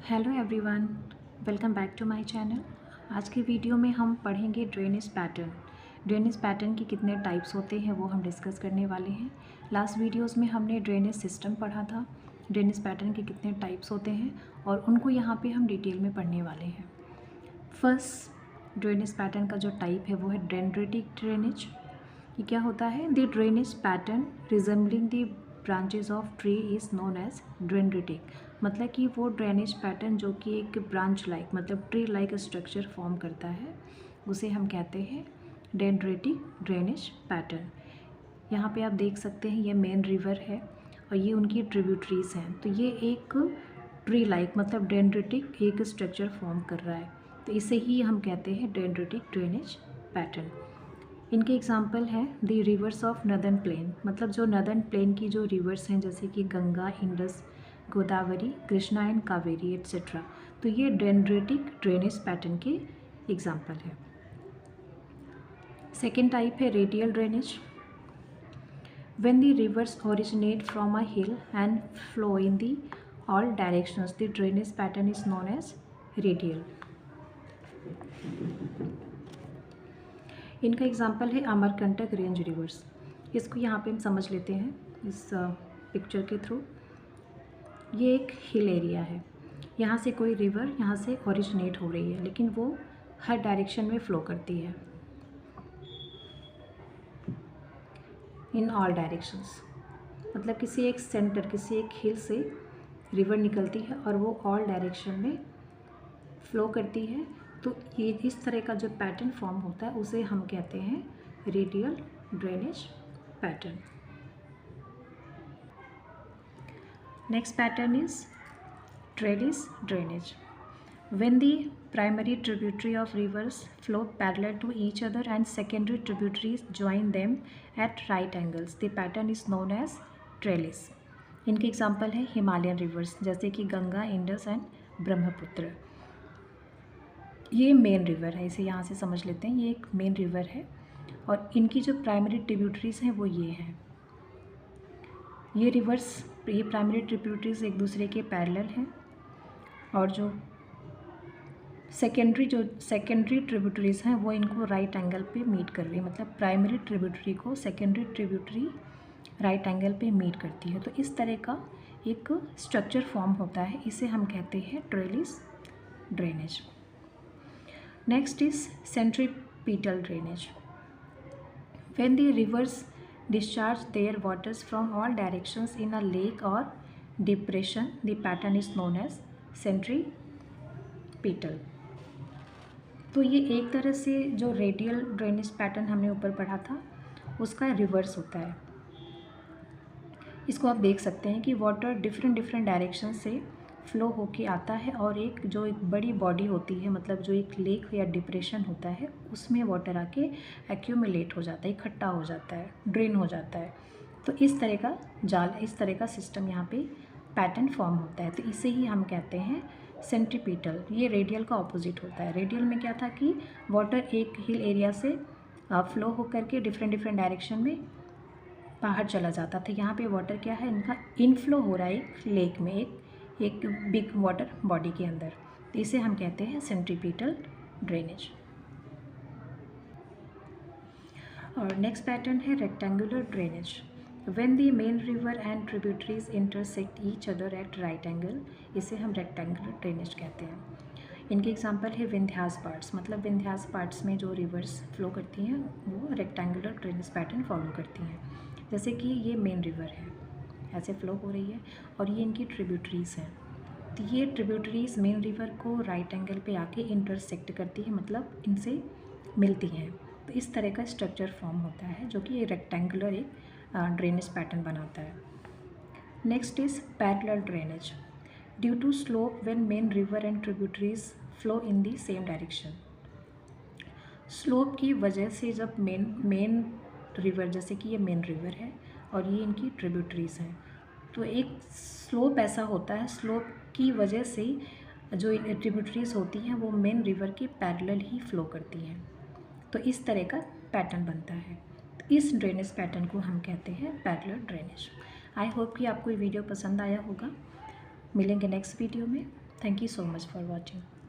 Hello everyone, welcome back to my channel. आज की video में हम पढ़ेंगे ड्रेनेज पैटर्न। ड्रेनेज पैटर्न के कितने टाइप्स होते हैं वो हम डिस्कस करने वाले हैं। लास्ट वीडियोस में हमने ड्रेनेज सिस्टम पढ़ा था, ड्रेनेज पैटर्न के कितने टाइप्स होते हैं और उनको यहाँ पे हम डिटेल में पढ़ने वाले हैं। फर्स्ट ड्रेनेज पैटर्न का जो टाइप है वो है डेंड्रेटिक ड्रेनेज। ये क्या होता है? The drainage pattern resembling the branches of tree is known as dendritic. मतलब कि वो ड्रेनेज पैटर्न जो कि एक ब्रांच लाइक मतलब ट्री लाइक स्ट्रक्चर फॉर्म करता है उसे हम कहते हैं डेंड्रेटिक ड्रेनेज पैटर्न। यहाँ पे आप देख सकते हैं ये मेन रिवर है और ये उनकी ट्रिब्यूटरीज हैं। तो ये एक ट्री लाइक मतलब डेंड्रेटिक एक स्ट्रक्चर फॉर्म कर रहा है, तो इसे ही हम कहते हैं डेंड्रेटिक ड्रेनेज पैटर्न। इनके एग्जाम्पल हैं the reverse of northern plane, मतलब जो नदर्न प्लेन की जो रिवर्स हैं जैसे कि Ganga, Indus, Godavari, Krishna and Kaveri etcetera. तो ये डेंड्रेटिक ड्रेनेज पैटर्न के एग्जाम्पल है। सेकेंड टाइप है radial drainage. When the rivers originate from a hill and flow in the all directions the drainage pattern is known as radial. इनका example है Amarkantak range reverse. इसको यहाँ पे हम समझ लेते हैं इस पिक्चर के थ्रू। ये एक हिल एरिया है, यहाँ से कोई रिवर यहाँ से ओरिजिनेट हो रही है लेकिन वो हर डायरेक्शन में फ़्लो करती है, इन ऑल डायरेक्शंस। मतलब किसी एक सेंटर, किसी एक हिल से रिवर निकलती है और वो ऑल डायरेक्शन में फ़्लो करती है। तो ये इस तरह का जो पैटर्न फॉर्म होता है उसे हम कहते हैं radial drainage pattern. Next pattern is trellis drainage. When the primary tributary of rivers flow parallel to each other and secondary tributaries join them at right angles, the pattern is known as trellis. इनके example है Himalayan reverse जैसे कि Ganga, Indus and Brahmaputra. ये main river है, इसे यहाँ से समझ लेते हैं। ये एक मेन रिवर है और इनकी जो प्राइमरी ट्रिब्यूटरीज हैं वो ये हैं। ये रिवर्स, ये प्राइमरी ट्रिब्यूटरीज एक दूसरे के पैरेलल हैं और जो सेकेंडरी ट्रिब्यूटरीज हैं वो इनको राइट एंगल पे मीट कर रही है। मतलब प्राइमरी ट्रिब्यूटरी को सेकेंडरी ट्रिब्यूटरी राइट एंगल पे मीट करती है। तो इस तरह का एक स्ट्रक्चर फॉर्म होता है, इसे हम कहते हैं trellis drainage. Next is centripetal drainage. When the reverse discharge their waters from all directions in a lake or depression, the pattern is known as centripetal. तो ये एक तरह से जो रेडियल ड्रेनेज पैटर्न हमने ऊपर पढ़ा था उसका रिवर्स होता है। इसको आप देख सकते हैं कि वाटर डिफरेंट डायरेक्शन से फ्लो होके आता है और एक बड़ी बॉडी होती है, मतलब जो एक लेक या डिप्रेशन होता है उसमें वाटर आके एक्यूमुलेट हो जाता है, इकट्ठा हो जाता है, ड्रेन हो जाता है। तो इस तरह का जाल, इस तरह का सिस्टम यहाँ पे पैटर्न फॉर्म होता है। तो इसे ही हम कहते हैं सेंट्रीपीटल। ये रेडियल का ऑपोजिट होता है। रेडियल में क्या था कि वाटर एक हिल एरिया से फ्लो होकर के डिफरेंट डायरेक्शन में बाहर चला जाता था। यहाँ पे वाटर क्या है, इनका इनफ्लो हो रहा है एक लेक में, एक बिग वाटर बॉडी के अंदर। तो इसे हम कहते हैं सेंट्रीपीटल ड्रेनेज। और नेक्स्ट पैटर्न है rectangular drainage. When the main river and tributaries intersect each other at right angle, इसे हम रेक्टेंगुलर ड्रेनेज कहते हैं। इनके एग्जांपल है विंध्यास पार्ट्स। मतलब विंध्यास पार्ट्स में जो रिवर्स फ्लो करती हैं वो रेक्टेंगुलर ड्रेनेज पैटर्न फॉलो करती हैं। जैसे कि ये मेन रिवर है, ऐसे फ्लो हो रही है और ये इनकी ट्रिब्यूटरीज हैं। तो ये ट्रिब्यूटरीज मेन रिवर को राइट एंगल पे आके इंटरसेक्ट करती है, मतलब इनसे मिलती हैं। तो इस तरह का स्ट्रक्चर फॉर्म होता है जो कि रेक्टेंगुलर एक ड्रेनेज पैटर्न बनाता है। Next is parallel drainage. Due to slope when main river and tributaries flow in the same direction. Slope की वजह से जब मेन रिवर, जैसे कि ये मेन रिवर है और ये इनकी ट्रिब्यूटरीज हैं, तो एक स्लोप ऐसा होता है, स्लोप की वजह से जो ट्रिब्यूटरीज होती हैं वो मेन रिवर के पैरेलल ही फ्लो करती हैं। तो इस तरह का पैटर्न बनता है। तो इस ड्रेनेज पैटर्न को हम कहते हैं पैरेलल ड्रेनेज। आई होप कि आपको ये वीडियो पसंद आया होगा। मिलेंगे नेक्स्ट वीडियो में। Thank you so much for watching.